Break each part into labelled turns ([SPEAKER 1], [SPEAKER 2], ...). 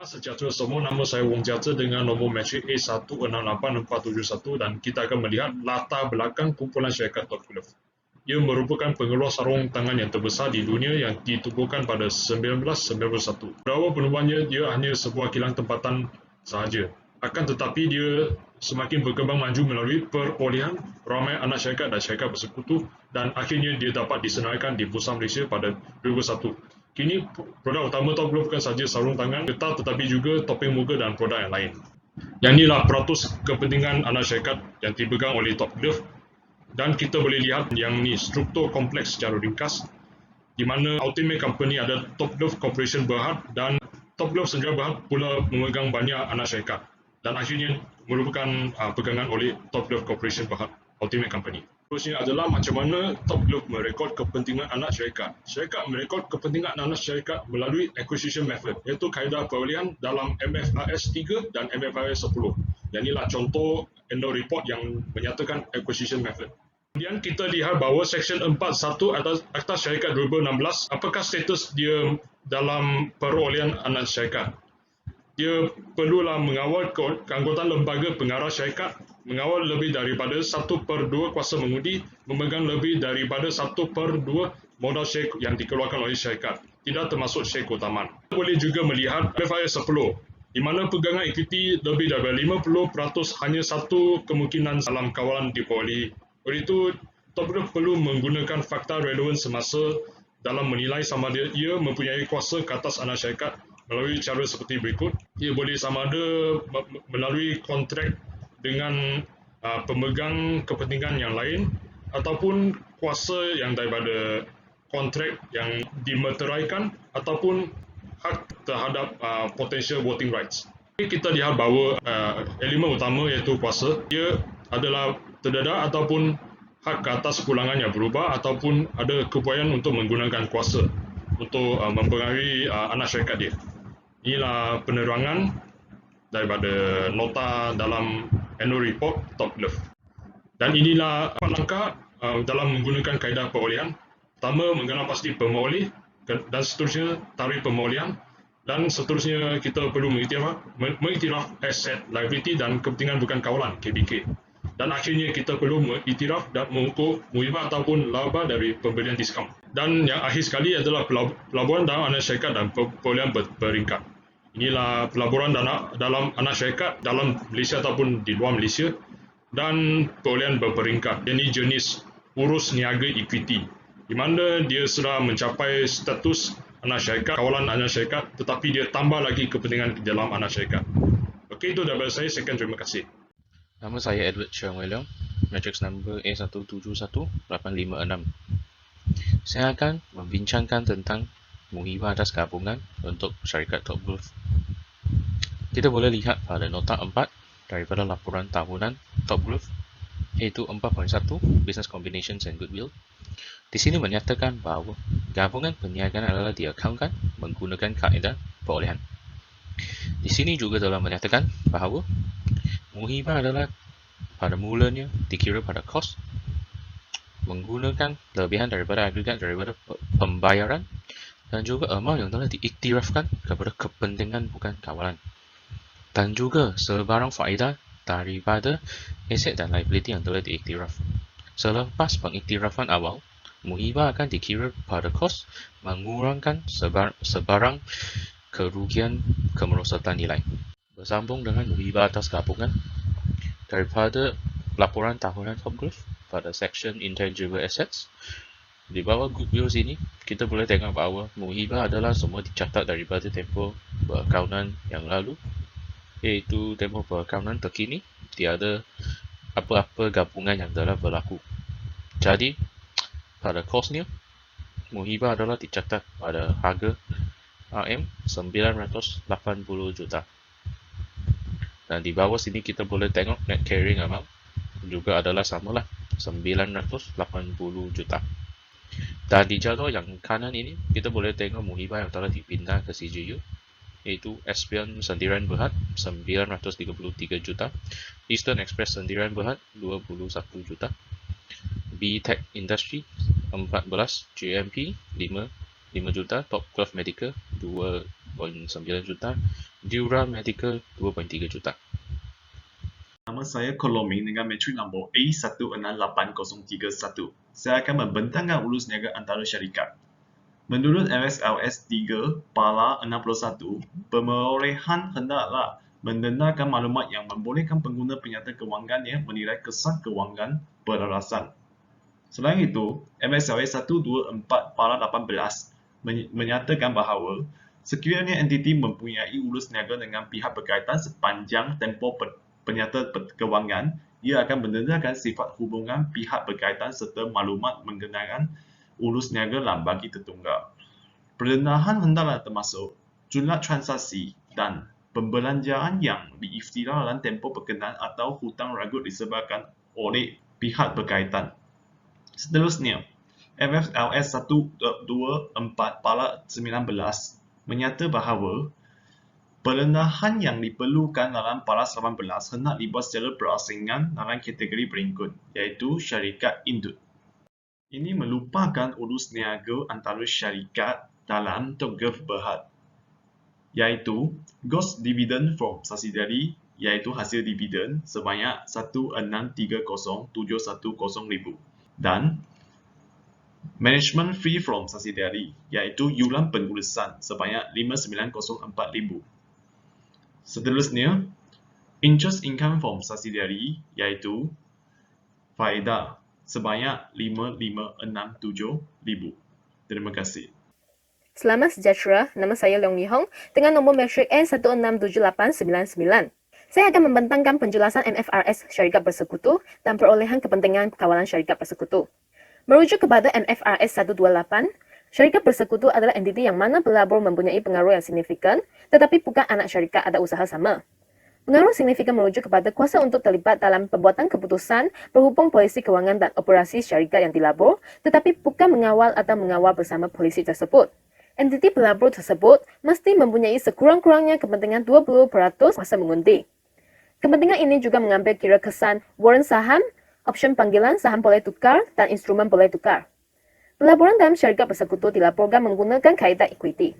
[SPEAKER 1] Sejahtera semua, nama saya Wong Jiazhe dengan nombor matrik A168471 dan kita akan melihat latar belakang kumpulan syarikat Top Glove. Ia merupakan pengeluar sarung tangan yang terbesar di dunia yang ditubuhkan pada 1991. Berawal penubuhannya, dia hanya sebuah kilang tempatan sahaja. Akan tetapi dia semakin berkembang maju melalui perolehan ramai anak syarikat dan syarikat bersekutu dan akhirnya dia dapat disenaraikan di Bursa Malaysia pada 2001. Kini produk utama Top Glove bukan sahaja sarung tangan getah tetapi juga topeng muka dan produk yang lain. Yang inilah peratus kepentingan anak syarikat yang dipegang oleh Top Glove dan kita boleh lihat yang ni struktur kompleks secara ringkas di mana Ultimate Company ada Top Glove Corporation Berhad dan Top Glove sendiri Berhad pula memegang banyak anak syarikat dan akhirnya merupakan pegangan oleh Top Glove Corporation Berhad Ultimate Company. Terusnya adalah macam mana Top Glove merekod kepentingan anak syarikat. Syarikat merekod kepentingan anak syarikat melalui acquisition method, iaitu kaedah perolehan dalam MFRS 3 dan MFRS 10. Yang inilah contoh annual report yang menyatakan acquisition method. Kemudian kita lihat bahawa Seksyen 41 Akta Syarikat 2016, apakah status dia dalam perolehan anak syarikat. Dia perlulah mengawal keanggotaan lembaga pengarah syarikat, mengawal lebih daripada 1/2 kuasa mengundi, memegang lebih daripada 1/2 modal share yang dikeluarkan oleh syarikat, tidak termasuk share keutamaan. Kita boleh juga melihat MFRS 10, di mana pegangan equity lebih daripada 50% hanya satu kemungkinan dalam kawalan diperolehi. Oleh itu, Top Glove perlu menggunakan fakta relevan semasa dalam menilai sama ada ia mempunyai kuasa ke atas anak syarikat melalui cara seperti berikut. Ia boleh sama ada melalui kontrak dengan pemegang kepentingan yang lain ataupun kuasa yang daripada kontrak yang dimeteraikan ataupun hak terhadap potential voting rights. Kita lihat bahawa elemen utama iaitu kuasa, ia adalah terdedah ataupun hak ke atas pulangan yang berubah ataupun ada keupayaan untuk menggunakan kuasa untuk mempengaruhi anak syarikat dia. Inilah penerangan daripada nota dalam annual report Top Glove. Dan inilah langkah dalam menggunakan kaedah perolehan. Pertama, mengenal pasti pemoleh dan seterusnya tarikh pemolehan dan seterusnya kita perlu mengiktiraf aset, liability dan kepentingan bukan kawalan KBK. Dan akhirnya kita perlu mengiktiraf dan mengukur muhibah ataupun laba dari pemberian diskaun. Dan yang akhir sekali adalah pelaburan dalam anak syarikat dan perolehan berperingkat. Inilah pelaburan dalam anak syarikat dalam Malaysia ataupun di luar Malaysia dan perolehan berperingkat. Ini jenis urus niaga equity di mana dia sudah mencapai status anak syarikat, kawalan anak syarikat tetapi dia tambah lagi kepentingan di dalam anak syarikat. Okey, itu daripada saya. Sekian, terima kasih.
[SPEAKER 2] Nama saya Edward Cheung William, matrix number A171856. Saya akan membincangkan tentang muhibah atas gabungan untuk syarikat Top Glove. Kita boleh lihat pada nota 4 daripada laporan tahunan Top Glove, iaitu 4.1 Business Combinations and Goodwill. Di sini menyatakan bahawa gabungan perniagaan adalah diakaunkan menggunakan kaedah perolehan. Di sini juga telah menyatakan bahawa muhibah adalah pada mulanya dikira pada kos menggunakan lebihan daripada agregat daripada pembayaran dan juga amount yang telah diiktirafkan kepada kepentingan bukan kawalan dan juga sebarang faedah daripada aset dan liability yang telah diiktiraf. Selepas pengiktirafan awal, muhibah akan dikira pada kos mengurangkan sebarang kerugian kemerosotan nilai. Bersambung dengan muhibah atas gabungan daripada laporan tahunan Top Glove pada section Intangible Assets. Di bawah Goodwill sini, kita boleh tengok bahawa muhibah adalah semua dicatat daripada tempoh berakaunan yang lalu, iaitu tempoh berakaunan terkini, tiada apa-apa gabungan yang telah berlaku. Jadi, pada kosnya, muhibah adalah dicatat pada harga RM 980 juta. Dan di bawah sini kita boleh tengok net carrying amount juga adalah samalah 980 juta. Dan di jadual yang kanan ini kita boleh tengok muhibah yang telah dipindah ke CGU, iaitu Espion Sendirian Berhad 933 juta, Eastern Express Sendirian Berhad 21 juta, B-Tech Industry 14, JMP 5 juta, Top Glove Medical 2.9 juta, Dura Medical 2.3 juta.
[SPEAKER 3] Nama saya Koloming dengan metrik nombor A168031. Saya akan membentangkan urus niaga antara syarikat. Menurut MSLS 3 Pala 61, pemerolehan hendaklah mendengarkan maklumat yang membolehkan pengguna penyata kewangannya menilai kesan kewangan beralasan. Selain itu, MSLS 124 Pala 18 menyatakan bahawa sekiranya entiti mempunyai urus niaga dengan pihak berkaitan sepanjang tempoh penyata kewangan, ia akan mendengarkan sifat hubungan pihak berkaitan serta maklumat mengenai urus niaga bagi tertunggal. Perdendahan hendaklah termasuk jumlah transaksi dan pembelanjaan yang diiftira dalam tempoh berkenaan atau hutang ragut disebabkan oleh pihak berkaitan. Seterusnya, MFLS 124 Pala 19 menyata bahawa perrendahan yang diperlukan dalam Pala 18 hendak dibuat secara berasingan dalam kategori berikut, iaitu syarikat induk. Ini melupakan urus niaga antara syarikat dalam Top-Gov Berhad, iaitu gross dividend from subsidiary, iaitu hasil dividen sebanyak 1630710,000 dan management fee from subsidiary, iaitu yuran pengurusan sebanyak 59040,000. Seterusnya, interest income from subsidiary, iaitu faedah sebanyak 5567,000. Terima kasih.
[SPEAKER 4] Selamat sejahtera, nama saya Leong Mi Hong dengan nombor metrik N167899. Saya akan membentangkan penjelasan MFRS Syarikat Bersekutu dan perolehan kepentingan kawalan syarikat bersekutu. Merujuk kepada MFRS 128, syarikat bersekutu adalah entiti yang mana pelabur mempunyai pengaruh yang signifikan, tetapi bukan anak syarikat ada usaha sama. Pengaruh signifikan merujuk kepada kuasa untuk terlibat dalam pembuatan keputusan berhubung polisi kewangan dan operasi syarikat yang dilabur, tetapi bukan mengawal atau mengawal bersama polisi tersebut. Entiti pelabur tersebut mesti mempunyai sekurang-kurangnya kepentingan 20% kuasa mengundi. Kepentingan ini juga mengambil kira kesan warrant saham, option panggilan saham boleh tukar, dan instrumen boleh tukar. Pelaburan dalam syarikat bersekutu dilaporkan menggunakan kaedah equity.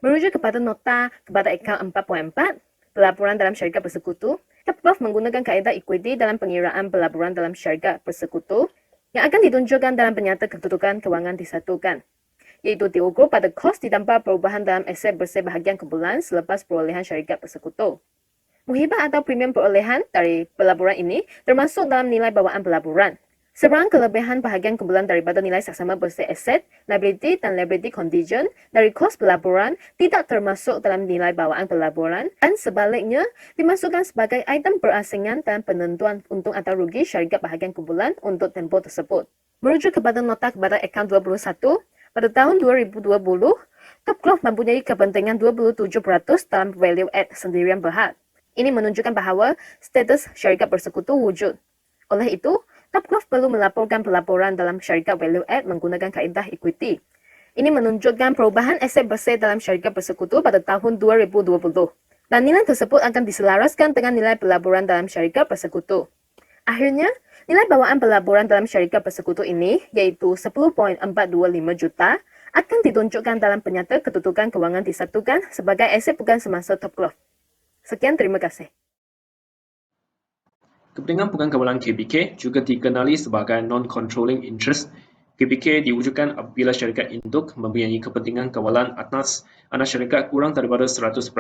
[SPEAKER 4] Merujuk kepada nota kepada akaun 4.4, pelaburan dalam syarikat bersekutu, Top-Gov menggunakan kaedah equity dalam pengiraan pelaburan dalam syarikat bersekutu yang akan ditunjukkan dalam penyata kedudukan kewangan disatukan, iaitu diukur pada kos ditambah perubahan dalam aset bersih bahagian kumpulan selepas perolehan syarikat bersekutu. Muhibah atau premium perolehan dari pelaburan ini termasuk dalam nilai bawaan pelaburan. Sebarang kelebihan bahagian kumpulan daripada nilai saksama bersih aset, liability dan liability contingent dari kos pelaburan tidak termasuk dalam nilai bawaan pelaburan dan sebaliknya dimasukkan sebagai item berasingan dalam penentuan untung atau rugi syarikat bahagian kumpulan untuk tempoh tersebut. Merujuk kepada nota kepada akaun 21, pada tahun 2020, Top-Gov mempunyai kepentingan 27% dalam value add sendirian Berhad. Ini menunjukkan bahawa status syarikat bersekutu wujud. Oleh itu, Top-Gov perlu melaporkan pelaporan dalam syarikat value add menggunakan kaedah equity. Ini menunjukkan perubahan aset bersih dalam syarikat bersekutu pada tahun 2020. Dan nilai tersebut akan diselaraskan dengan nilai pelaburan dalam syarikat bersekutu. Akhirnya, nilai bawaan pelaburan dalam syarikat bersekutu ini, yaitu 10.425 juta, akan ditunjukkan dalam penyata kedudukan kewangan disatukan sebagai aset bukan semasa Top-Gov. Sekian, terima kasih.
[SPEAKER 5] Kepentingan bukan kawalan KBK juga dikenali sebagai non-controlling interest. KBK diwujudkan apabila syarikat induk mempunyai kepentingan kawalan atas anak syarikat kurang daripada 100%.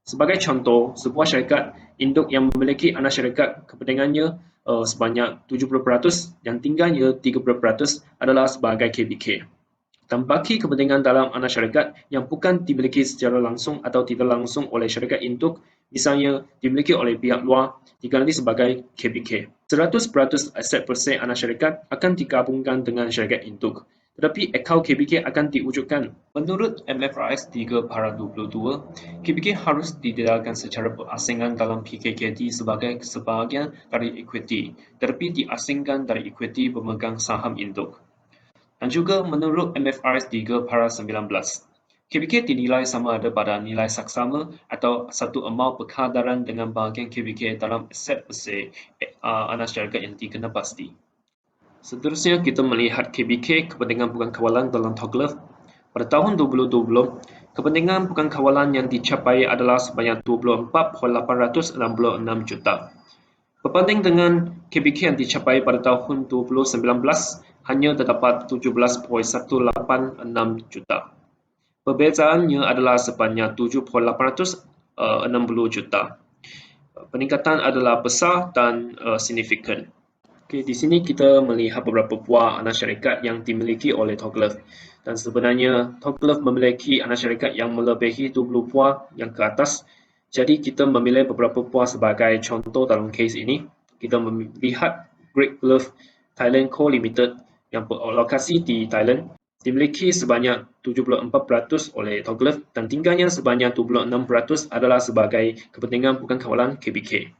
[SPEAKER 5] Sebagai contoh, sebuah syarikat induk yang memiliki anak syarikat kepentingannya sebanyak 70% dan tinggalnya 30% adalah sebagai KBK. Dan bagi kepentingan dalam anak syarikat yang bukan dimiliki secara langsung atau tidak langsung oleh syarikat induk, misalnya dimiliki oleh pihak luar, dikenali sebagai KBK. 100% aset bersih anak syarikat akan digabungkan dengan syarikat induk, tetapi akaun KBK akan diwujudkan. Menurut MFRS 3 Para 22, KBK harus didedahkan secara berasingan dalam PKKD sebagai sebahagian dari equity, tetapi diasingkan dari equity pemegang saham induk. Dan juga menurut MFRS 3 Para 19, KBK dinilai sama ada pada nilai saksama atau satu amal perkadaran dengan bahagian KBK dalam aset bersih anak syarikat yang dikenal pasti. Seterusnya kita melihat KBK kepentingan bukan kawalan dalam Top-Gov. Pada tahun 2020, kepentingan bukan kawalan yang dicapai adalah sebanyak 24.866 juta. Berbanding dengan KBK yang dicapai pada tahun 2019, hanya terdapat 17.186 juta. Perbezaannya adalah sebanyak 7.860 juta. Peningkatan adalah besar dan signifikan. Okay, di sini kita melihat beberapa buah anak syarikat yang dimiliki oleh Toglev. Dan sebenarnya Toglev memiliki anak syarikat yang melebihi 20 buah yang ke atas. Jadi kita memilih beberapa buah sebagai contoh dalam kes ini. Kita melihat Great Glove Thailand Co Limited yang berlokasi di Thailand, dimiliki sebanyak 74% oleh Toglev dan tinggalnya sebanyak 26% adalah sebagai kepentingan bukan kawalan KBK.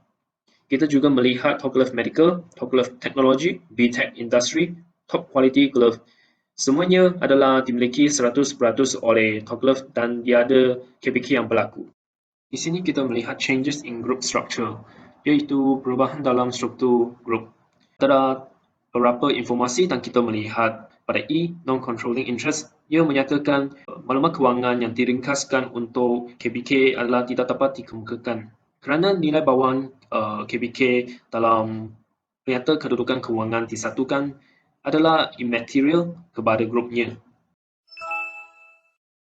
[SPEAKER 5] Kita juga melihat Toglev Medical, Toglev Technology, BTech Industry, Top Quality Glove. Semuanya adalah dimiliki 100% oleh Toglev dan tiada KBK yang berlaku. Di sini kita melihat changes in group structure, iaitu perubahan dalam struktur grup. Ada beberapa informasi dan kita melihat pada E, Non-Controlling Interest, ia menyatakan maklumat kewangan yang diringkaskan untuk KBK adalah tidak dapat dikemukakan kerana nilai bawaan KBK dalam pernyataan kedudukan kewangan disatukan adalah immaterial kepada grupnya.